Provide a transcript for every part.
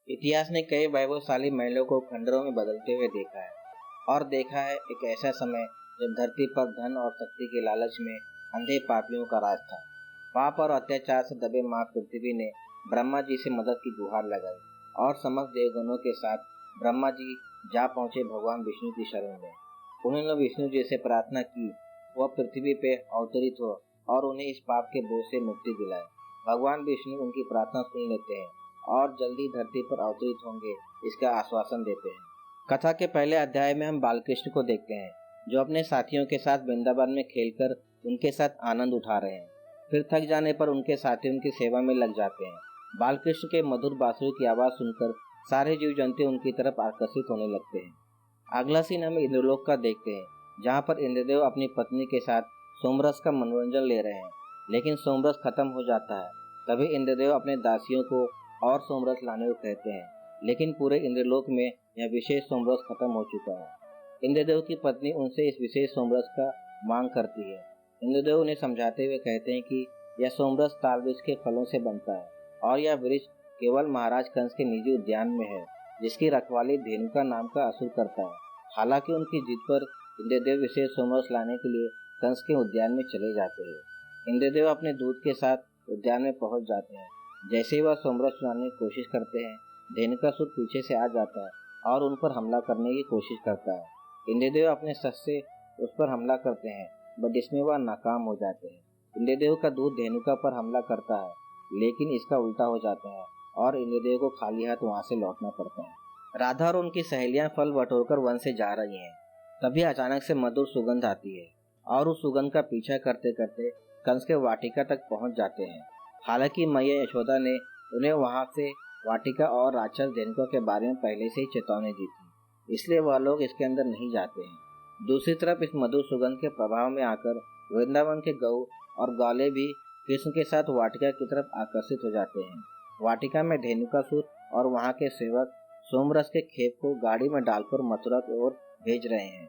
इतिहास ने कई वैभवशाली महलों को खंडरों में बदलते हुए देखा है और देखा है एक ऐसा समय जब धरती पर धन और शक्ति के लालच में अंधे पापियों का राज था। पाप और अत्याचार से दबे माँ पृथ्वी ने ब्रह्मा जी से मदद की गुहार लगाई और समस्त देवगणों के साथ ब्रह्मा जी जा पहुंचे भगवान विष्णु की शरण में। उन्होंने विष्णु जी से प्रार्थना की वह पृथ्वी पे अवतरित हो और उन्हें इस पाप के बोझ से मुक्ति दिलाए। भगवान विष्णु उनकी प्रार्थना सुन लेते हैं और जल्दी धरती पर अवतरित होंगे इसका आश्वासन देते हैं। कथा के पहले अध्याय में हम बालकृष्ण को देखते हैं जो अपने साथियों के साथ वृंदावन में खेलकर उनके साथ आनंद उठा रहे हैं। फिर थक जाने पर उनके साथी उनकी सेवा में लग जाते हैं। बालकृष्ण के मधुर बांसुरी की आवाज सुनकर सारे जीव जंतु उनकी तरफ आकर्षित होने लगते हैं। अगला सीन हम इंद्रलोक का देखते हैं जहाँ पर इंद्रदेव अपनी पत्नी के साथ सोमरस का मनोरंजन ले रहे हैं, लेकिन सोमरस खत्म हो जाता है। तभी इंद्रदेव अपने दासियों को और सोमरस लाने को कहते हैं, लेकिन पूरे इंद्रलोक में यह विशेष सोमरस खत्म हो चुका है। इंद्रदेव की पत्नी उनसे इस विशेष सोमरस का मांग करती है। इंद्रदेव उन्हें समझाते हुए कहते हैं कि यह सोमरस ताल वृक्ष के फलों से बनता है और यह वृक्ष केवल महाराज कंस के निजी उद्यान में है जिसकी रखवाली धेनुका नाम का असुर करता है। हालांकि उनकी जिद पर इंद्रदेव विशेष सोमरस लाने के लिए कंस के उद्यान में चले जाते हैं। इंद्रदेव अपने दूत के साथ उद्यान में पहुंच जाते हैं। जैसे ही वह सोमरस चुराने की कोशिश करते हैं, धेनुकासुर पीछे से आ जाता है और उन पर हमला करने की कोशिश करता है। इंद्रदेव अपने शस्त्र से उस पर हमला करते हैं, बट इसमें वह नाकाम हो जाते हैं। इंद्रदेव का दूत धेनुका पर हमला करता है, लेकिन इसका उल्टा हो जाता है और इंद्रदेव को खाली हाथ वहां से लौटना पड़ता है। राधा और उनकी सहेलियां फल बटोरकर वन से जा रही हैं। तभी अचानक से मधुर सुगंध आती है और उस सुगंध का पीछा करते करते कंस के वाटिका तक पहुंच जाते हैं। हालांकि मैया यशोदा ने उन्हें वहां से वाटिका और राक्षस धेनुका के बारे में पहले से ही चेतावनी दी थी, इसलिए वह लोग इसके अंदर नहीं जाते हैं। दूसरी तरफ इस मधुर सुगंध के प्रभाव में आकर वृंदावन के गौ और ग्वाले भी कृष्ण के साथ वाटिका की तरफ आकर्षित हो जाते हैं। वाटिका में धेनुकासुर और वहां के सेवक सोमरस के खेप को गाड़ी में डालकर मथुरा की ओर भेज रहे हैं।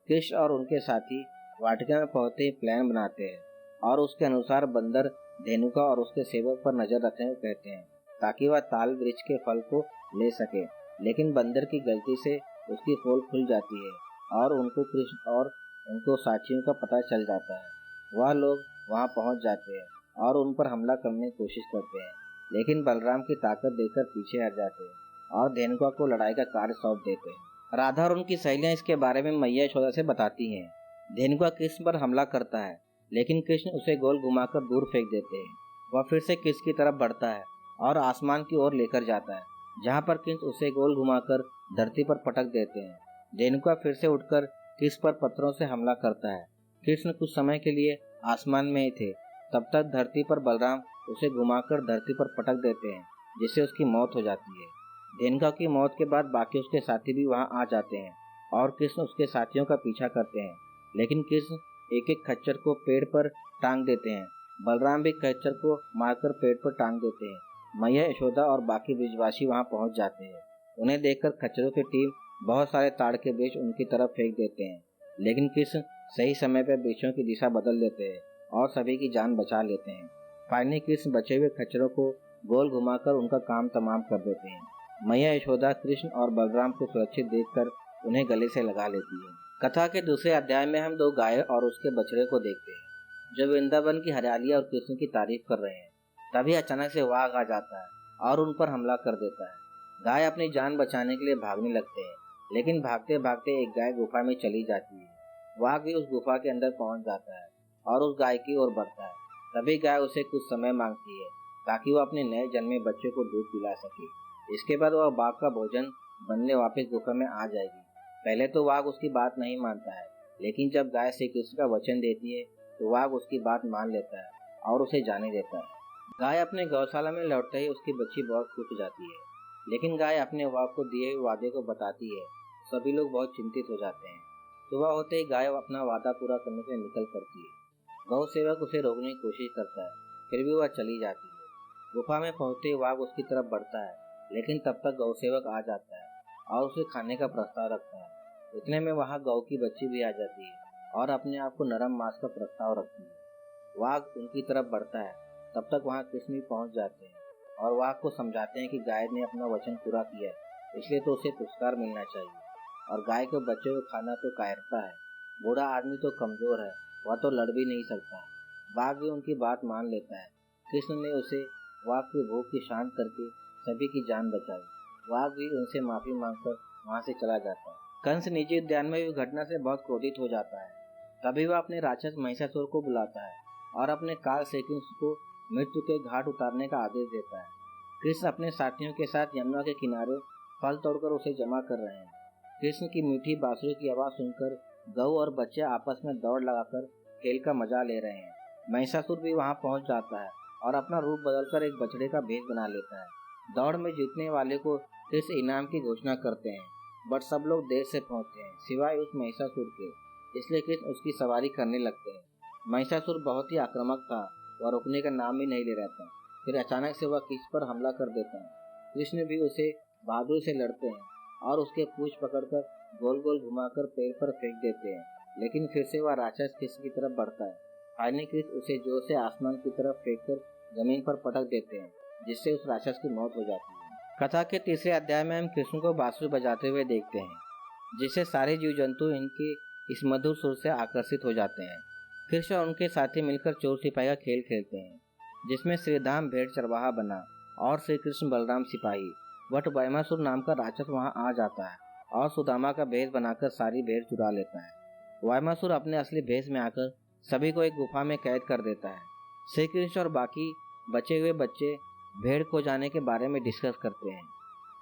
कृष्ण और उनके साथी वाटिका में पहुंचते ही प्लान बनाते हैं और उसके अनुसार बंदर धेनुका और उसके सेवक पर नजर रखने को कहते हैं ताकि वह ताल वृक्ष के फल को ले सके। लेकिन बंदर की गलती से उसकी खोल खुल जाती है और उनको कृष्ण और उनको साथियों का पता चल जाता है। वह लोग वहां पहुंच जाते हैं और उन पर हमला करने की कोशिश करते हैं, लेकिन बलराम की ताकत देखकर पीछे हट जाते हैं और धेनुका को लड़ाई का कार्य सौंप देते हैं। राधा और उनकी सहेलियां इसके बारे में मैया यशोदा से बताती हैं। धेनुका कृष्ण पर हमला करता है, लेकिन कृष्ण उसे गोल घुमाकर दूर फेंक देते हैं। वह फिर से कृष्ण की तरफ बढ़ता है और आसमान की ओर लेकर जाता है, जहाँ पर कृष्ण उसे गोल घुमाकर धरती पर पटक देते हैं। धेनुका फिर से उठकर कृष्ण पर पत्थरों से हमला करता है। कृष्ण कुछ समय के लिए आसमान में ही थे, तब तक धरती पर बलराम उसे घुमाकर धरती पर पटक देते हैं, जिससे उसकी मौत हो जाती है। धेनुका की मौत के बाद बाकी उसके साथी भी वहां आ जाते हैं और कृष्ण उसके साथियों का पीछा करते हैं, लेकिन कृष्ण एक एक खच्चर को पेड़ पर टांग देते हैं। बलराम भी खच्चर को मारकर पेड़ पर टांग देते हैं। मैया यशोदा और बाकी ब्रिजवासी वहां पहुंच जाते हैं। उन्हें देखकर खच्चरों की टीम बहुत सारे ताड़ के वृक्ष उनकी तरफ फेंक देते हैं, लेकिन कृष्ण सही समय पर वृक्षों की दिशा बदल देते हैं और सभी की जान बचा लेते हैं। फाइनली कृष्ण बचे हुए खच्चरों को गोल घुमाकर उनका काम तमाम कर देते हैं। मैया यशोदा कृष्ण और बलराम को सुरक्षित देखकर उन्हें गले से लगा लेती है। कथा के दूसरे अध्याय में हम दो गाय और उसके बछड़े को देखते हैं जो वृंदावन की हरियाली और कृष्ण की तारीफ कर रहे हैं। तभी अचानक से वाघ आ जाता है और उन पर हमला कर देता है। गाय अपनी जान बचाने के लिए भागने लगते हैं, लेकिन भागते भागते एक गाय गुफा में चली जाती है। वाघ भी उस गुफा के अंदर पहुंच जाता है और उस गाय की ओर बढ़ता है। तभी गाय उसे कुछ समय मांगती है ताकि वह अपने नए जन्मे बच्चे को दूध पिला सके। इसके बाद वह बाघ का भोजन बनने वापस गुफा में आ जाएगी। पहले तो वाघ उसकी बात नहीं मानता है, लेकिन जब गाय श्री कृष्ण का वचन देती है तो वाघ उसकी बात मान लेता है और उसे जाने देता है। गाय अपने गौशाला में लौटते ही उसकी बच्ची बहुत खुश हो जाती है, लेकिन गाय अपने वाघ को दिए हुए वादे को बताती है। सभी लोग बहुत चिंतित हो जाते हैं। सुबह होते ही गाय अपना वादा पूरा करने से निकल पड़ती है। गौ सेवक उसे रोकने की कोशिश करता है, फिर भी वह चली जाती है। गुफा में पहुंचते ही वाघ उसकी तरफ बढ़ता है, लेकिन तब तक गौ सेवक आ जाता है और उसे खाने का प्रस्ताव रखता है। इतने में वहां गौ की बच्ची भी आ जाती है और अपने आप को नरम मांस का प्रस्ताव रखती है। वाघ उनकी तरफ बढ़ता है, तब तक वहां कृष्ण भी पहुंच जाते हैं। और वाघ को समझाते हैं कि गाय ने अपना वचन पूरा किया है, इसलिए तो उसे पुरस्कार मिलना चाहिए। और गाय के बच्चे को खाना तो कायरता है, बूढ़ा आदमी तो कमजोर है, वह तो लड़ भी नहीं सकता। बाघ भी उनकी बात मान लेता है। कृष्ण ने उसे वाघ की भूख की शांत करके सभी की जान बचाई। वाघ भी उनसे माफी मांगकर वहां से चला जाता है। कंस निजी उद्यान में भी घटना से बहुत क्रोधित हो जाता है। तभी वह अपने राक्षस महिषासुर को बुलाता है और अपने काल श्री कृष्ण को मृत्यु के घाट उतारने का आदेश देता है। कृष्ण अपने साथियों के साथ यमुना के किनारे फल तोड़कर उसे जमा कर रहे हैं। कृष्ण की मीठी बांसुरी की आवाज सुनकर गऊ और बच्चे आपस में दौड़ लगाकर खेल का मजा ले रहे हैं। महिषासुर भी वहां पहुंच जाता है और अपना रूप बदलकर एक बछड़े का भेष बना लेता है। दौड़ में जीतने वाले को कृष्ण इनाम की घोषणा करते हैं, बट सब लोग देर से पहुंचते हैं सिवाय उस महिषासुर के, इसलिए कृष्ण उसकी सवारी करने लगते हैं। महिषासुर बहुत ही आक्रामक था, वह रुकने का नाम भी नहीं ले रहा था। फिर अचानक से वह कृष्ण पर हमला कर देता है। कृष्ण भी उसे बहादुरी से लड़ते हैं और उसके पूंछ पकड़कर गोल गोल घुमाकर पेड़ पर फेंक देते हैं, लेकिन फिर से वह राक्षस कृष्ण की तरफ बढ़ता है। फाइनली कृष्ण उसे जोर से आसमान की तरफ फेंककर जमीन पर पटक देते हैं, जिससे उस राक्षस की मौत हो जाती है। कथा के तीसरे अध्याय में हम कृष्ण को बांसुरी बजाते हुए देखते हैं, जिससे सारे जीव जंतु इनके इस मधुर सुर से आकर्षित हो जाते हैं। कृष्ण और उनके साथी मिलकर चोर सिपाही का खेल खेलते हैं, जिसमें श्रीधाम भेड़ चरवाहा बना और श्री कृष्ण बलराम सिपाही। बट वैमासुर नाम का राक्षस वहां आ जाता है और सुदामा का भेष बनाकर सारी भेड़ चुरा लेता है। वैमासुर अपने असली भेष में आकर सभी को एक गुफा में कैद कर देता है। श्री कृष्ण और बाकी बचे हुए बच्चे भेड़ को जाने के बारे में डिस्कस करते हैं।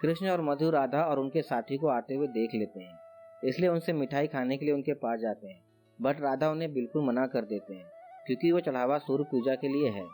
कृष्ण और मधु राधा और उनके साथी को आते हुए देख लेते हैं, इसलिए उनसे मिठाई खाने के लिए उनके पास जाते हैं। बट राधा उन्हें बिल्कुल मना कर देते हैं, क्योंकि वो चढ़ावा सूर्य पूजा के लिए है।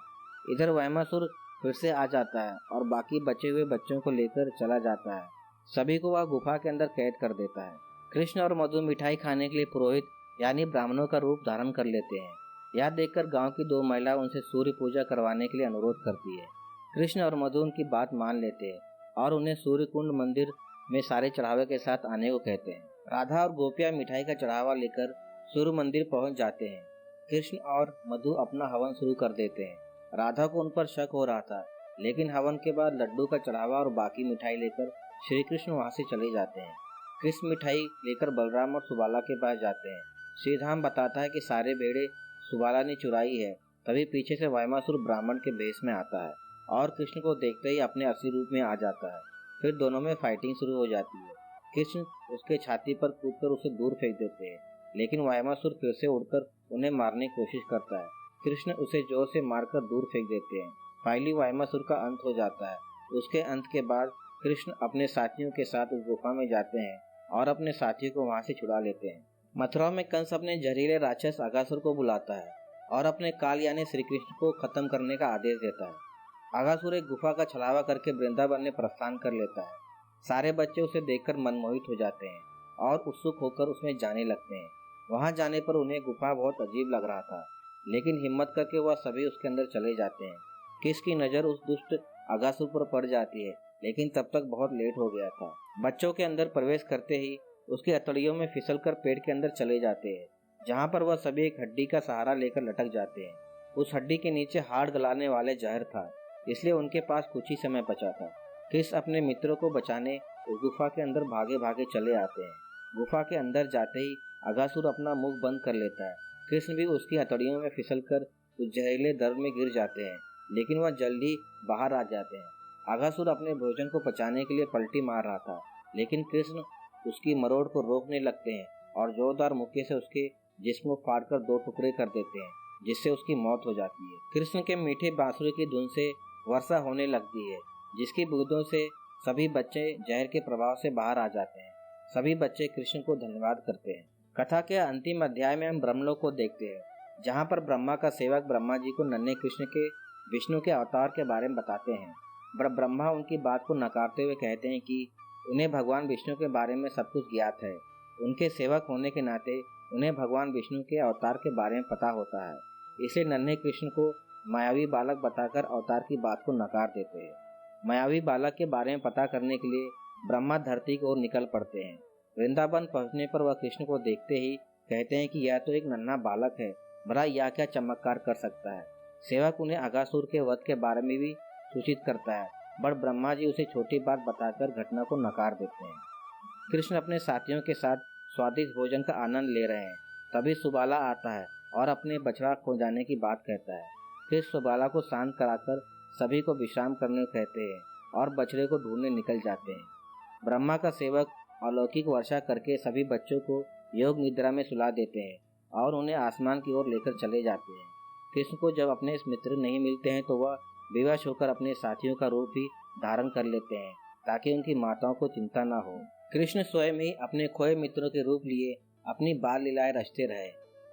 इधर वैमासुर फिर से आ जाता है और बाकी बचे हुए बच्चों को लेकर चला जाता है। सभी को वह गुफा के अंदर कैद कर देता है। कृष्ण और मधु मिठाई खाने के लिए पुरोहित यानी ब्राह्मणों का रूप धारण कर लेते हैं। यह देखकर गांव की 2 महिलाएं उनसे सूर्य पूजा करवाने के लिए अनुरोध करती है। कृष्ण और मधु उनकी बात मान लेते हैं और उन्हें सूर्य कुंड मंदिर में सारे चढ़ावे के साथ आने को कहते हैं। राधा और गोपियां मिठाई का चढ़ावा लेकर सूर्य मंदिर पहुंच जाते हैं। कृष्ण और मधु अपना हवन शुरू कर देते हैं। राधा को उन पर शक हो रहा था, लेकिन हवन के बाद लड्डू का चढ़ावा और बाकी मिठाई लेकर श्री कृष्ण वहां से चले जाते हैं। कृष्ण मिठाई लेकर बलराम और सुबाला के पास जाते हैं। श्रीधाम बताता है कि सारे भेड़े सुबाला ने चुराई है। तभी पीछे से वैमासुर ब्राह्मण के भेष में आता है और कृष्ण को देखते ही अपने असली रूप में आ जाता है। फिर दोनों में फाइटिंग शुरू हो जाती है। कृष्ण उसके छाती पर कूदकर उसे दूर फेंक देते हैं, लेकिन वैमासुर फिर से उड़कर उन्हें मारने की कोशिश करता है। कृष्ण उसे जोर से मारकर दूर फेंक देते हैं। फाइनली वैमासुर का अंत हो जाता है। उसके अंत के बाद कृष्ण अपने साथियों के साथ उस गुफा में जाते हैं और अपने साथियों को वहां से छुड़ा लेते हैं। मथुरा में कंस अपने जहरीले राक्षस अगासुर को बुलाता है और अपने काल यानी श्री कृष्ण को खत्म करने का आदेश देता है। अगासुर एक गुफा का छलावा करके वृंदावन में प्रस्थान कर लेता है। सारे बच्चे उसे देखकर मनमोहित हो जाते हैं और उत्सुक होकर उसमें जाने लगते हैं। वहां जाने पर उन्हें गुफा बहुत अजीब लग रहा था, लेकिन हिम्मत करके वह सभी उसके अंदर चले जाते हैं। किसकी नजर उस दुष्ट अगासुर पर पड़ जाती है, लेकिन तब तक बहुत लेट हो गया था। बच्चों के अंदर प्रवेश करते ही उसकी हथेलियों में फिसलकर पेड़ के अंदर चले जाते हैं, जहाँ पर वह सभी एक हड्डी का सहारा लेकर लटक जाते हैं। उस हड्डी के नीचे हाड़ गलाने वाले जहर था, इसलिए उनके पास कुछ ही समय बचा था। कृष्ण अपने मित्रों को बचाने उस गुफा के अंदर भागे भागे चले आते हैं। गुफा के अंदर जाते ही अगासुर अपना मुख बंद कर लेता है। कृष्ण भी उसकी हथौड़ियों में फिसलकर उस जहरीले दर्द में गिर जाते हैं, लेकिन वह जल्दी बाहर आ जाते हैं। अगासुर अपने भोजन को पचाने के लिए पलटी मार रहा था, लेकिन कृष्ण उसकी मरोड़ को रोकने लगते हैं और जोरदार मुक्के से उसके जिस्म को फाड़कर 2 टुकड़े कर देते हैं, जिससे उसकी मौत हो जाती है। कृष्ण के मीठे बांसुरी की धुन से वर्षा होने लगती है, जिसकी बूंदों से सभी बच्चे जहर के प्रभाव से बाहर आ जाते हैं। सभी बच्चे कृष्ण को धन्यवाद करते हैं। कथा के अंतिम अध्याय में हम ब्रह्मलोक को देखते हैं, जहाँ पर ब्रह्मा का सेवक ब्रह्मा जी को नन्हे कृष्ण के विष्णु के अवतार के बारे में बताते हैं। ब्रह्मा उनकी बात को नकारते हुए कहते हैं कि उन्हें भगवान विष्णु के बारे में सब कुछ ज्ञात है। उनके सेवक होने के नाते उन्हें भगवान विष्णु के अवतार के बारे में पता होता है, इसलिए नन्हे कृष्ण को मायावी बालक बताकर अवतार की बात को नकार देते हैं। मायावी बालक के बारे में पता करने के लिए ब्रह्मा धरती की ओर निकल पड़ते हैं। वृंदावन पहुंचने पर वह कृष्ण को देखते ही कहते हैं कि यह तो एक नन्हा बालक है, भला यह क्या चमत्कार कर सकता है। सेवक उन्हें अगासुर के वध के बारे में भी सूचित करता है, बट ब्रह्मा जी उसे छोटी बात बताकर घटना को नकार देते हैं। कृष्ण अपने साथियों के साथ स्वादिष्ट भोजन का आनंद ले रहे हैं, तभी सुबाला आता है और अपने बछड़ा खो जाने की बात कहता है। फिर सुबाला को शांत कराकर सभी को विश्राम करने कहते हैं और बछड़े को ढूंढने निकल जाते हैं। ब्रह्मा का सेवक अलौकिक वर्षा करके सभी बच्चों को योग निद्रा में सुला देते हैं और उन्हें आसमान की ओर लेकर चले जाते हैं। कृष्ण को जब अपने मित्र नहीं मिलते हैं तो वह विवश होकर अपने साथियों का रूप भी धारण कर लेते हैं ताकि उनकी माताओं को चिंता न हो। कृष्ण स्वयं ही अपने खोए मित्रों के रूप लिए अपनी बाल लीलाएं रचते रहे।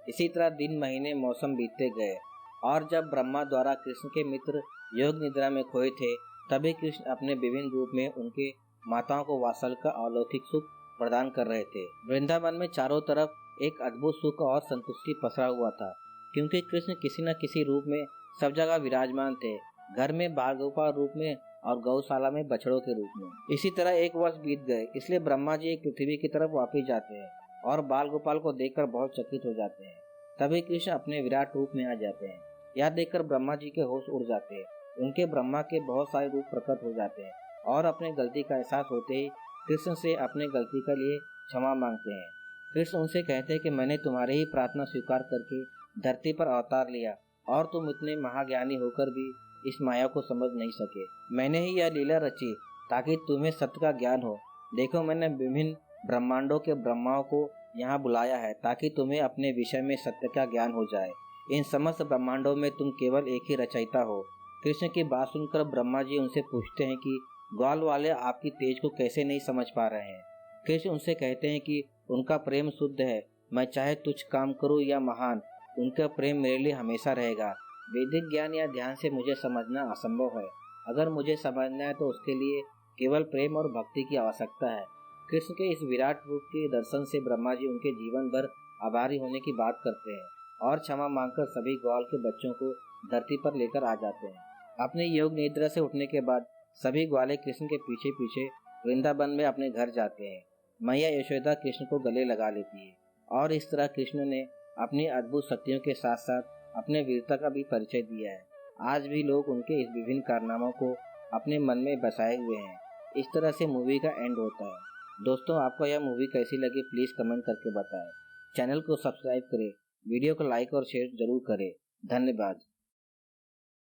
इसी तरह दिन महीने मौसम बीतते गए और जब ब्रह्मा द्वारा कृष्ण के मित्र योग निद्रा में खोए थे, तभी कृष्ण अपने विभिन्न रूप में उनके माताओं को वात्सल का अलौकिक सुख प्रदान कर रहे थे। वृंदावन में चारों तरफ एक अद्भुत सुख और संतुष्टि पसरा हुआ था, क्योंकि कृष्ण किसी न किसी रूप में सब जगह विराजमान थे, घर में बाल गोपाल रूप में और गौशाला में बछड़ों के रूप में। इसी तरह एक वर्ष बीत गए, इसलिए ब्रह्मा जी एक पृथ्वी की तरफ वापस जाते हैं और बाल गोपाल को देखकर बहुत चकित हो जाते हैं। तभी कृष्ण अपने विराट रूप में आ जाते हैं। यह देखकर ब्रह्मा जी के होश उड़ जाते हैं। उनके ब्रह्मा के बहुत सारे रूप प्रकट हो जाते हैं और अपने गलती का एहसास होते ही कृष्ण से अपने गलती के लिए क्षमा मांगते हैं। कृष्ण उनसे कहते हैं कि मैंने तुम्हारी ही प्रार्थना स्वीकार करके धरती पर अवतार लिया और तुम इतने महाज्ञानी होकर भी इस माया को समझ नहीं सके। मैंने ही यह लीला रची ताकि तुम्हें सत्य का ज्ञान हो। देखो, मैंने विभिन्न ब्रह्मांडों के ब्रह्माओं को यहाँ बुलाया है ताकि तुम्हें अपने विषय में सत्य का ज्ञान हो जाए। इन समस्त ब्रह्मांडों में तुम केवल एक ही रचयिता हो। कृष्ण की बात सुनकर ब्रह्मा जी उनसे पूछते हैं कि ग्वाल वाले आपकी तेज को कैसे नहीं समझ पा रहे हैं। कृष्ण उनसे कहते हैं कि उनका प्रेम शुद्ध है, मैं चाहे तुच्छ काम करूं या महान, उनका प्रेम मेरे लिए हमेशा रहेगा। वैदिक ज्ञान या ध्यान से मुझे समझना असंभव है। अगर मुझे समझना है तो उसके लिए केवल प्रेम और भक्ति की आवश्यकता है। कृष्ण के इस विराट रूप के दर्शन से ब्रह्मा जी उनके जीवन भर आभारी होने की बात करते हैं और क्षमा मांगकर सभी ग्वाल के बच्चों को धरती पर लेकर आ जाते हैं। अपने योग निद्रा से उठने के बाद सभी ग्वाले कृष्ण के पीछे पीछे वृंदावन में अपने घर जाते हैं। मैया यशोदा कृष्ण को गले लगा लेती है और इस तरह कृष्ण ने अपनी अद्भुत शक्तियों के साथ साथ अपने वीरता का भी परिचय दिया है। आज भी लोग उनके इस विभिन्न कारनामों को अपने मन में बसाए हुए हैं। इस तरह से मूवी का एंड होता है। दोस्तों, आपको यह मूवी कैसी लगी प्लीज कमेंट करके बताएं। चैनल को सब्सक्राइब करें, वीडियो को लाइक और शेयर जरूर करें। धन्यवाद।